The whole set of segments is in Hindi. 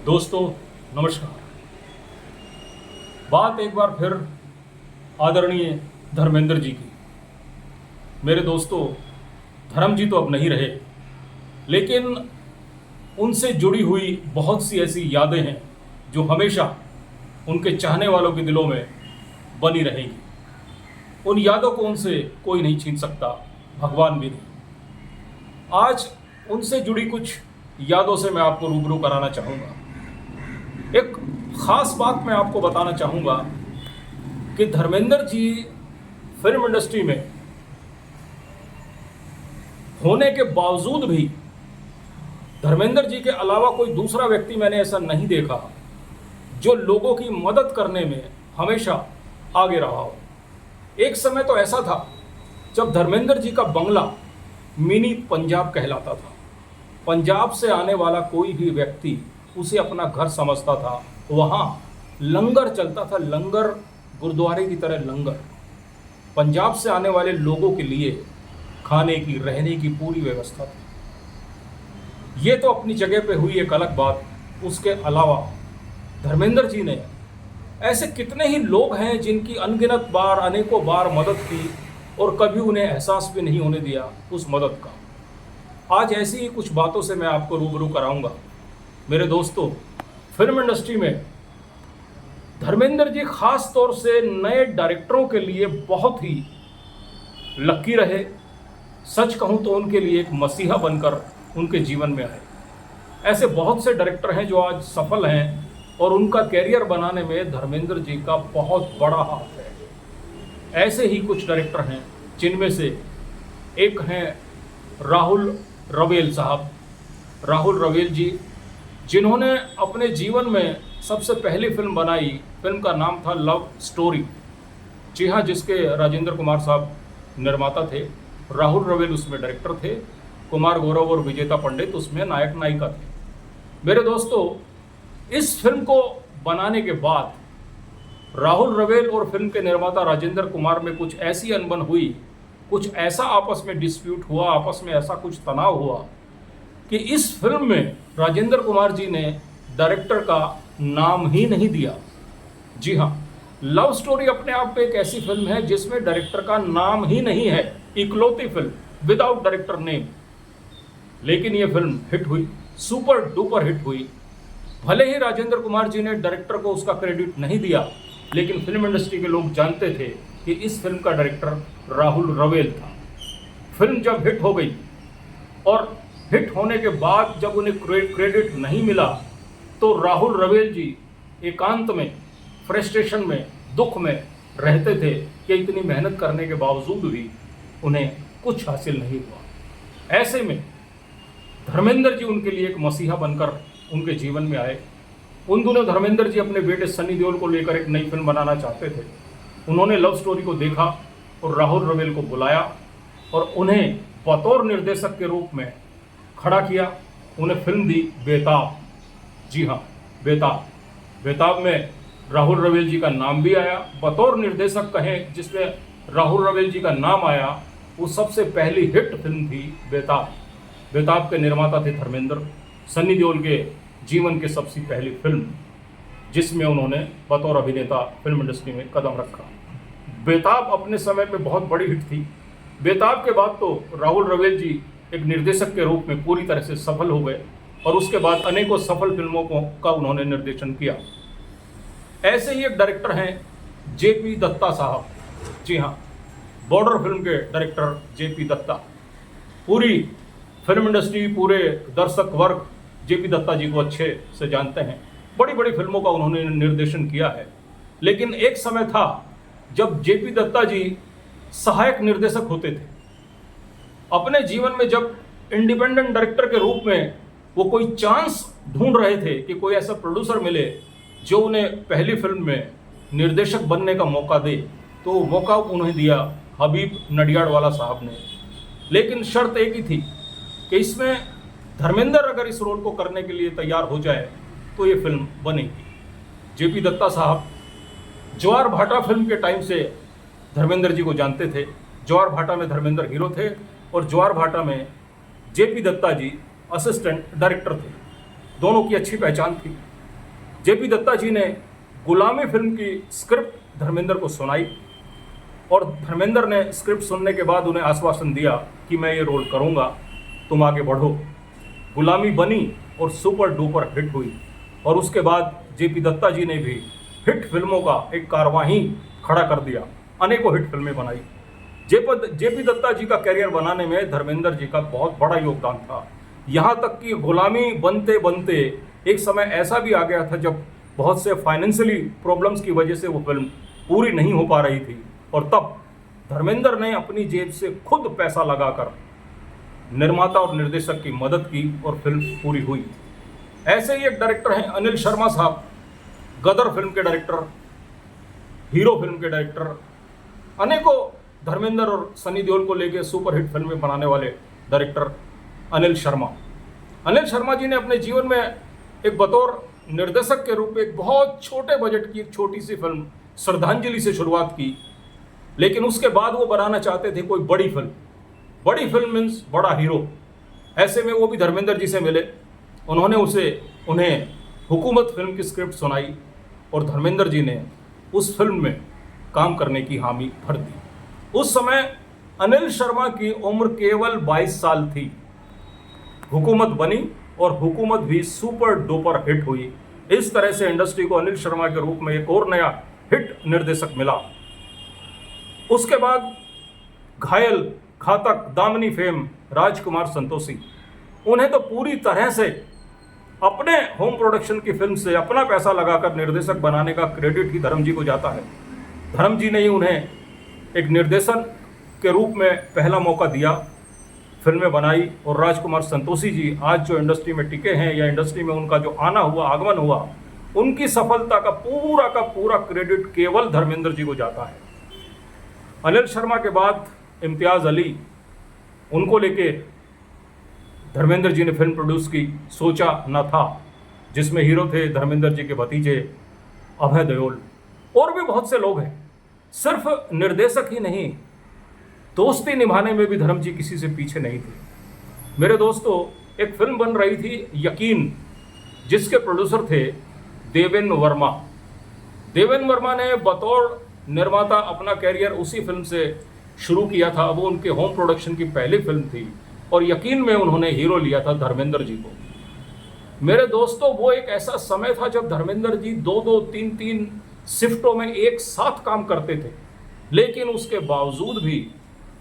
दोस्तों नमस्कार। बात एक बार फिर आदरणीय धर्मेंद्र जी की। मेरे दोस्तों, धर्म जी तो अब नहीं रहे, लेकिन उनसे जुड़ी हुई बहुत सी ऐसी यादें हैं जो हमेशा उनके चाहने वालों के दिलों में बनी रहेंगी। उन यादों को उनसे कोई नहीं छीन सकता, भगवान भी नहीं। आज उनसे जुड़ी कुछ यादों से मैं आपको रूबरू कराना चाहूँगा। एक ख़ास बात मैं आपको बताना चाहूँगा कि धर्मेंद्र जी फिल्म इंडस्ट्री में होने के बावजूद भी धर्मेंद्र जी के अलावा कोई दूसरा व्यक्ति मैंने ऐसा नहीं देखा जो लोगों की मदद करने में हमेशा आगे रहा हो। एक समय तो ऐसा था जब धर्मेंद्र जी का बंगला मिनी पंजाब कहलाता था। पंजाब से आने वाला कोई भी व्यक्ति उसे अपना घर समझता था। वहाँ लंगर चलता था, लंगर गुरुद्वारे की तरह लंगर। पंजाब से आने वाले लोगों के लिए खाने की, रहने की पूरी व्यवस्था थी। ये तो अपनी जगह पे हुई एक अलग बात। उसके अलावा धर्मेंद्र जी ने ऐसे कितने ही लोग हैं जिनकी अनगिनत बार, अनेकों बार मदद की और कभी उन्हें एहसास भी नहीं होने दिया उस मदद का। आज ऐसी ही कुछ बातों से मैं आपको रूबरू कराऊंगा। मेरे दोस्तों, फिल्म इंडस्ट्री में धर्मेंद्र जी खास तौर से नए डायरेक्टरों के लिए बहुत ही लकी रहे। सच कहूं तो उनके लिए एक मसीहा बनकर उनके जीवन में आए। ऐसे बहुत से डायरेक्टर हैं जो आज सफल हैं और उनका कैरियर बनाने में धर्मेंद्र जी का बहुत बड़ा हाथ है। ऐसे ही कुछ डायरेक्टर हैं जिनमें से एक हैं राहुल रवेल साहब। राहुल रवेल जी, जिन्होंने अपने जीवन में सबसे पहली फिल्म बनाई, फिल्म का नाम था लव स्टोरी। जी हाँ, जिसके राजेंद्र कुमार साहब निर्माता थे, राहुल रवेल उसमें डायरेक्टर थे, कुमार गौरव और विजेता पंडित उसमें नायक नायिका थे। मेरे दोस्तों, इस फिल्म को बनाने के बाद राहुल रवेल और फिल्म के निर्माता राजेंद्र कुमार में कुछ ऐसी अनबन हुई, कुछ ऐसा आपस में डिस्प्यूट हुआ, आपस में ऐसा कुछ तनाव हुआ कि इस फिल्म में राजेंद्र कुमार जी ने डायरेक्टर का नाम ही नहीं दिया। जी हाँ, लव स्टोरी अपने आप में एक ऐसी फिल्म है जिसमें डायरेक्टर का नाम ही नहीं है, इकलौती फिल्म विदाउट डायरेक्टर नेम। लेकिन ये फिल्म हिट हुई, सुपर डुपर हिट हुई। भले ही राजेंद्र कुमार जी ने डायरेक्टर को उसका क्रेडिट नहीं दिया, लेकिन फिल्म इंडस्ट्री के लोग जानते थे कि इस फिल्म का डायरेक्टर राहुल रवेल था। फिल्म जब हिट हो गई और हिट होने के बाद जब उन्हें क्रेडिट नहीं मिला तो राहुल रवेल जी एकांत में, फ्रस्ट्रेशन में, दुख में रहते थे कि इतनी मेहनत करने के बावजूद भी उन्हें कुछ हासिल नहीं हुआ। ऐसे में धर्मेंद्र जी उनके लिए एक मसीहा बनकर उनके जीवन में आए। उन दिनों धर्मेंद्र जी अपने बेटे सनी देओल को लेकर एक नई फिल्म बनाना चाहते थे। उन्होंने लव स्टोरी को देखा और राहुल रवेल को बुलाया और उन्हें बतौर निर्देशक के रूप में खड़ा किया। उन्हें फिल्म दी बेताब। जी हाँ, बेताब। बेताब में राहुल रवेल जी का नाम भी आया। बतौर निर्देशक कहें जिसमें राहुल रवेल जी का नाम आया, वो सबसे पहली हिट फिल्म थी बेताब। बेताब के निर्माता थे धर्मेंद्र, सनी देओल के जीवन के सबसे पहली फिल्म जिसमें उन्होंने बतौर अभिनेता फिल्म इंडस्ट्री में कदम रखा। बेताब अपने समय में बहुत बड़ी हिट थी। बेताब के बाद तो राहुल रवेल जी एक निर्देशक के रूप में पूरी तरह से सफल हो गए और उसके बाद अनेकों सफल फिल्मों का उन्होंने निर्देशन किया। ऐसे ही एक डायरेक्टर हैं जेपी दत्ता साहब। जी हाँ, बॉर्डर फिल्म के डायरेक्टर जेपी दत्ता। पूरी फिल्म इंडस्ट्री, पूरे दर्शक वर्ग जेपी दत्ता जी को अच्छे से जानते हैं। बड़ी बड़ी फिल्मों का उन्होंने निर्देशन किया है। लेकिन एक समय था जब जेपी दत्ता जी सहायक निर्देशक होते थे। अपने जीवन में जब इंडिपेंडेंट डायरेक्टर के रूप में वो कोई चांस ढूंढ रहे थे कि कोई ऐसा प्रोड्यूसर मिले जो उन्हें पहली फिल्म में निर्देशक बनने का मौका दे, तो वो मौका उन्हें दिया हबीब नडियाडवाला साहब ने। लेकिन शर्त एक ही थी कि इसमें धर्मेंद्र अगर इस रोल को करने के लिए तैयार हो जाए तो ये फिल्म बनेगी। जेपी दत्ता साहब ज्वार भाटा फिल्म के टाइम से धर्मेंद्र जी को जानते थे। ज्वार भाटा में धर्मेंद्र हीरो थे और ज्वार भाटा में जेपी दत्ता जी असिस्टेंट डायरेक्टर थे। दोनों की अच्छी पहचान थी। जेपी दत्ता जी ने गुलामी फिल्म की स्क्रिप्ट धर्मेंद्र को सुनाई और धर्मेंद्र ने स्क्रिप्ट सुनने के बाद उन्हें आश्वासन दिया कि मैं ये रोल करूँगा, तुम आगे बढ़ो। गुलामी बनी और सुपर डुपर हिट हुई और उसके बाद जेपी दत्ता जी ने भी हिट फिल्मों का एक कारवां खड़ा कर दिया, अनेकों हिट फिल्में बनाई। जेपी दत्ता जी का करियर बनाने में धर्मेंद्र जी का बहुत बड़ा योगदान था। यहाँ तक कि गुलामी बनते बनते एक समय ऐसा भी आ गया था जब बहुत से फाइनेंशियली प्रॉब्लम्स की वजह से वो फिल्म पूरी नहीं हो पा रही थी और तब धर्मेंद्र ने अपनी जेब से खुद पैसा लगाकर निर्माता और निर्देशक की मदद की और फिल्म पूरी हुई। ऐसे ही एक डायरेक्टर हैं अनिल शर्मा साहब, गदर फिल्म के डायरेक्टर, हीरो फिल्म के डायरेक्टर, अनेकों धर्मेंद्र और सनी देओल को लेकर सुपरहिट फिल्में बनाने वाले डायरेक्टर अनिल शर्मा जी ने अपने जीवन में एक बतौर निर्देशक के रूप में एक बहुत छोटे बजट की एक छोटी सी फिल्म श्रद्धांजलि से शुरुआत की, लेकिन उसके बाद वो बनाना चाहते थे कोई बड़ी फिल्म मीन्स बड़ा हीरो। ऐसे में वो भी धर्मेंद्र जी से मिले, उन्हें हुकूमत फिल्म की स्क्रिप्ट सुनाई और धर्मेंद्र जी ने उस फिल्म में काम करने की हामी भर दी। उस समय अनिल शर्मा की उम्र केवल 22 साल थी। हुकूमत बनी और हुकूमत भी सुपर डुपर हिट हुई। इस तरह से इंडस्ट्री को अनिल शर्मा के रूप में एक और नया हिट निर्देशक मिला। उसके बाद घायल, घातक, दामिनी फेम राजकुमार संतोषी, उन्हें तो पूरी तरह से अपने होम प्रोडक्शन की फिल्म से अपना पैसा लगाकर निर्देशक बनाने का क्रेडिट ही धर्म जी को जाता है। धर्म जी ने ही उन्हें एक निर्देशन के रूप में पहला मौका दिया, फिल्में बनाई और राजकुमार संतोषी जी आज जो इंडस्ट्री में टिके हैं या इंडस्ट्री में उनका जो आगमन हुआ, उनकी सफलता का पूरा क्रेडिट केवल धर्मेंद्र जी को जाता है। अनिल शर्मा के बाद इम्तियाज़ अली, उनको लेके धर्मेंद्र जी ने फिल्म प्रोड्यूस की सोचा न था, जिसमें हीरो थे धर्मेंद्र जी के भतीजे अभय देओल और भी बहुत से लोग हैं। सिर्फ निर्देशक ही नहीं, दोस्ती निभाने में भी धर्म जी किसी से पीछे नहीं थे। मेरे दोस्तों, एक फिल्म बन रही थी यकीन, जिसके प्रोड्यूसर थे देवेन वर्मा ने बतौर निर्माता अपना कैरियर उसी फिल्म से शुरू किया था। वो उनके होम प्रोडक्शन की पहली फिल्म थी और यकीन में उन्होंने हीरो लिया था धर्मेंद्र जी को। मेरे दोस्तों, वो एक ऐसा समय था जब धर्मेंद्र जी 2-2, 3-3 शिफ्टों में एक साथ काम करते थे, लेकिन उसके बावजूद भी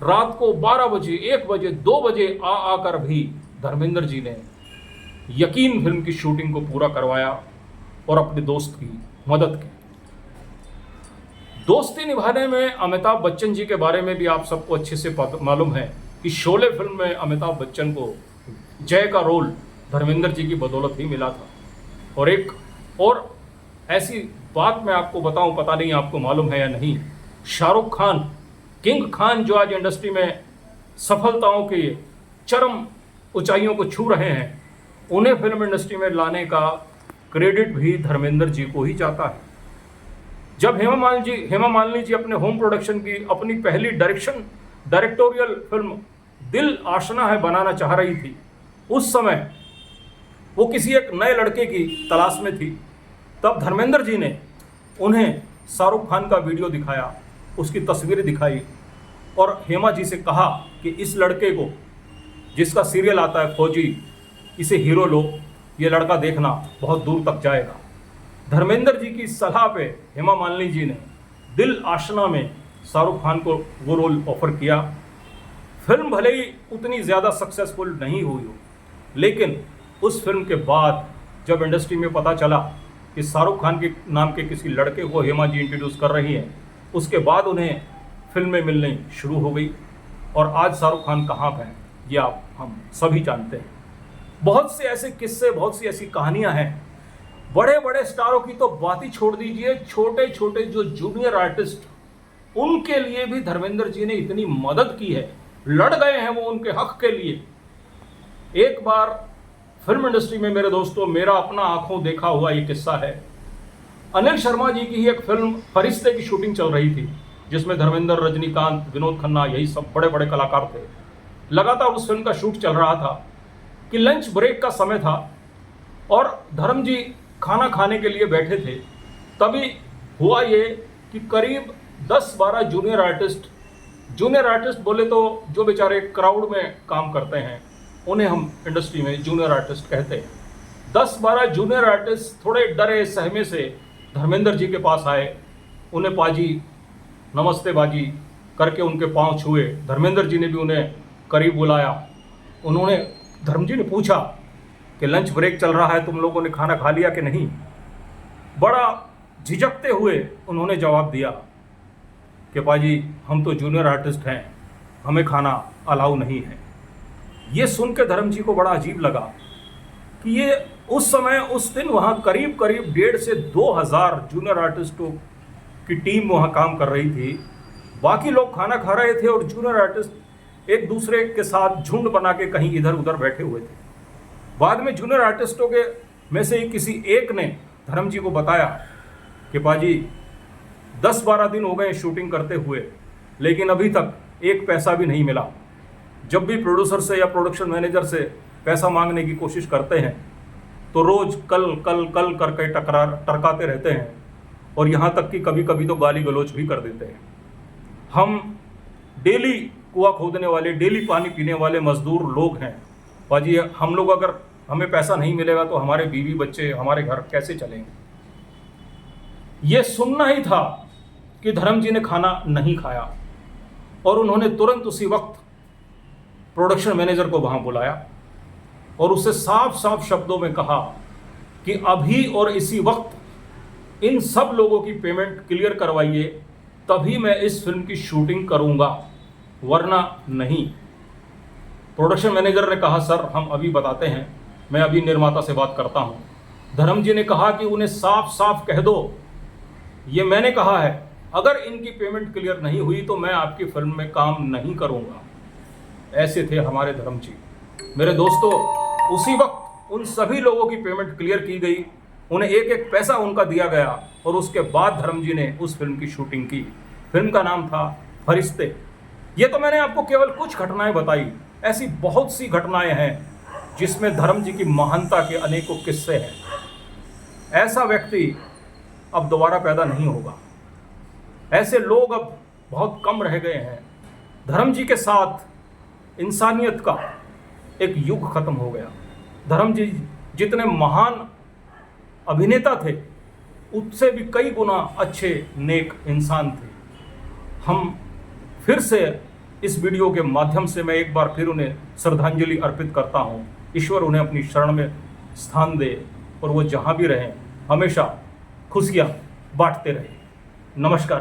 रात को 12 बजे, 1 बजे, 2 बजे आकर भी धर्मेंद्र जी ने यकीन फिल्म की शूटिंग को पूरा करवाया और अपने दोस्त की मदद की। दोस्ती निभाने में अमिताभ बच्चन जी के बारे में भी आप सबको अच्छे से मालूम है कि शोले फिल्म में अमिताभ बच्चन को जय का रोल धर्मेंद्र जी की बदौलत ही मिला था। और एक और ऐसी बात मैं आपको बताऊं, पता नहीं आपको मालूम है या नहीं, शाहरुख खान, किंग खान, जो आज इंडस्ट्री में सफलताओं के चरम ऊंचाइयों को छू रहे हैं, उन्हें फिल्म इंडस्ट्री में लाने का क्रेडिट भी धर्मेंद्र जी को ही जाता है। जब हेमा मालिनी जी अपने होम प्रोडक्शन की अपनी पहली डायरेक्टोरियल फिल्म दिल आशना है बनाना चाह रही थी, उस समय वो किसी एक नए लड़के की तलाश में थी। तब धर्मेंद्र जी ने उन्हें शाहरुख खान का वीडियो दिखाया, उसकी तस्वीरें दिखाई और हेमा जी से कहा कि इस लड़के को, जिसका सीरियल आता है फौजी, इसे हीरो लो, ये लड़का देखना बहुत दूर तक जाएगा। धर्मेंद्र जी की सलाह पे हेमा मालिनी जी ने दिल आशना में शाहरुख खान को वो रोल ऑफर किया। फिल्म भले ही उतनी ज़्यादा सक्सेसफुल नहीं हुई हो, लेकिन उस फिल्म के बाद जब इंडस्ट्री में पता चला कि शाहरुख खान के नाम के किसी लड़के को हेमा जी इंट्रोड्यूस कर रही हैं, उसके बाद उन्हें फिल्में मिलनी शुरू हो गई। और आज शाहरुख खान कहाँ पर हैं, ये हम सभी जानते हैं। बहुत से ऐसे किस्से, बहुत सी ऐसी कहानियाँ हैं। बड़े बड़े स्टारों की तो बात ही छोड़ दीजिए, छोटे छोटे जो जूनियर आर्टिस्ट, उनके लिए भी धर्मेंद्र जी ने इतनी मदद की है, लड़ गए हैं वो उनके हक के लिए। एक बार फिल्म इंडस्ट्री में मेरे दोस्तों, मेरा अपना आंखों देखा हुआ ये किस्सा है। अनिल शर्मा जी की ही एक फिल्म फरिश्ते की शूटिंग चल रही थी, जिसमें धर्मेंद्र, रजनीकांत, विनोद खन्ना, यही सब बड़े बड़े कलाकार थे। लगातार उस फिल्म का शूट चल रहा था कि लंच ब्रेक का समय था और धर्म जी खाना खाने के लिए बैठे थे, तभी हुआ ये कि करीब 10-12 जूनियर आर्टिस्ट बोले तो जो बेचारे क्राउड में काम करते हैं उन्हें हम इंडस्ट्री में जूनियर आर्टिस्ट कहते हैं। 10-12 जूनियर आर्टिस्ट थोड़े डरे सहमे से धर्मेंद्र जी के पास आए, उन्हें पाजी नमस्ते बाजी करके उनके पांव छुए। धर्मेंद्र जी ने भी उन्हें करीब बुलाया। उन्होंने धर्म जी ने पूछा कि लंच ब्रेक चल रहा है, तुम लोगों ने खाना खा लिया कि नहीं। बड़ा झिझकते हुए उन्होंने जवाब दिया कि पाजी हम तो जूनियर आर्टिस्ट हैं, हमें खाना अलाउ नहीं है। ये सुन के धर्म जी को बड़ा अजीब लगा कि ये उस समय उस दिन वहाँ करीब 1,500 से 2,000 जूनियर आर्टिस्टों की टीम वहाँ काम कर रही थी। बाकी लोग खाना खा रहे थे और जूनियर आर्टिस्ट एक दूसरे के साथ झुंड बना के कहीं इधर उधर बैठे हुए थे। बाद में जूनियर आर्टिस्टों के में से ही किसी एक ने धर्म जी को बताया कि पाजी 10-12 दिन हो गए शूटिंग करते हुए, लेकिन अभी तक एक पैसा भी नहीं मिला। जब भी प्रोड्यूसर से या प्रोडक्शन मैनेजर से पैसा मांगने की कोशिश करते हैं तो रोज़ कल कल कल करके टरकाते रहते हैं और यहाँ तक कि कभी कभी तो गाली गलौज भी कर देते हैं। हम डेली कुआं खोदने वाले, डेली पानी पीने वाले मजदूर लोग हैं पाजी। हम लोग अगर हमें पैसा नहीं मिलेगा तो हमारे बीवी बच्चे, हमारे घर कैसे चलेंगे। ये सुनना ही था कि धर्म जी ने खाना नहीं खाया और उन्होंने तुरंत उसी वक्त प्रोडक्शन मैनेजर को वहाँ बुलाया और उससे साफ साफ शब्दों में कहा कि अभी और इसी वक्त इन सब लोगों की पेमेंट क्लियर करवाइए, तभी मैं इस फिल्म की शूटिंग करूँगा, वरना नहीं। प्रोडक्शन मैनेजर ने कहा सर हम अभी बताते हैं, मैं अभी निर्माता से बात करता हूँ। धर्म जी ने कहा कि उन्हें साफ साफ कह दो, ये मैंने कहा है, अगर इनकी पेमेंट क्लियर नहीं हुई तो मैं आपकी फिल्म में काम नहीं करूँगा। ऐसे थे हमारे धर्म जी। मेरे दोस्तों, उसी वक्त उन सभी लोगों की पेमेंट क्लियर की गई, उन्हें एक एक पैसा उनका दिया गया और उसके बाद धर्म जी ने उस फिल्म की शूटिंग की। फिल्म का नाम था फरिश्ते। ये तो मैंने आपको केवल कुछ घटनाएं बताई, ऐसी बहुत सी घटनाएं हैं जिसमें धर्म जी की महानता के अनेकों किस्से हैं। ऐसा व्यक्ति अब दोबारा पैदा नहीं होगा, ऐसे लोग अब बहुत कम रह गए हैं। धर्म जी के साथ इंसानियत का एक युग खत्म हो गया। धर्म जी जितने महान अभिनेता थे, उससे भी कई गुना अच्छे नेक इंसान थे। हम फिर से इस वीडियो के माध्यम से मैं एक बार फिर उन्हें श्रद्धांजलि अर्पित करता हूँ। ईश्वर उन्हें अपनी शरण में स्थान दे और वो जहाँ भी रहें हमेशा खुशियाँ बांटते रहें। नमस्कार।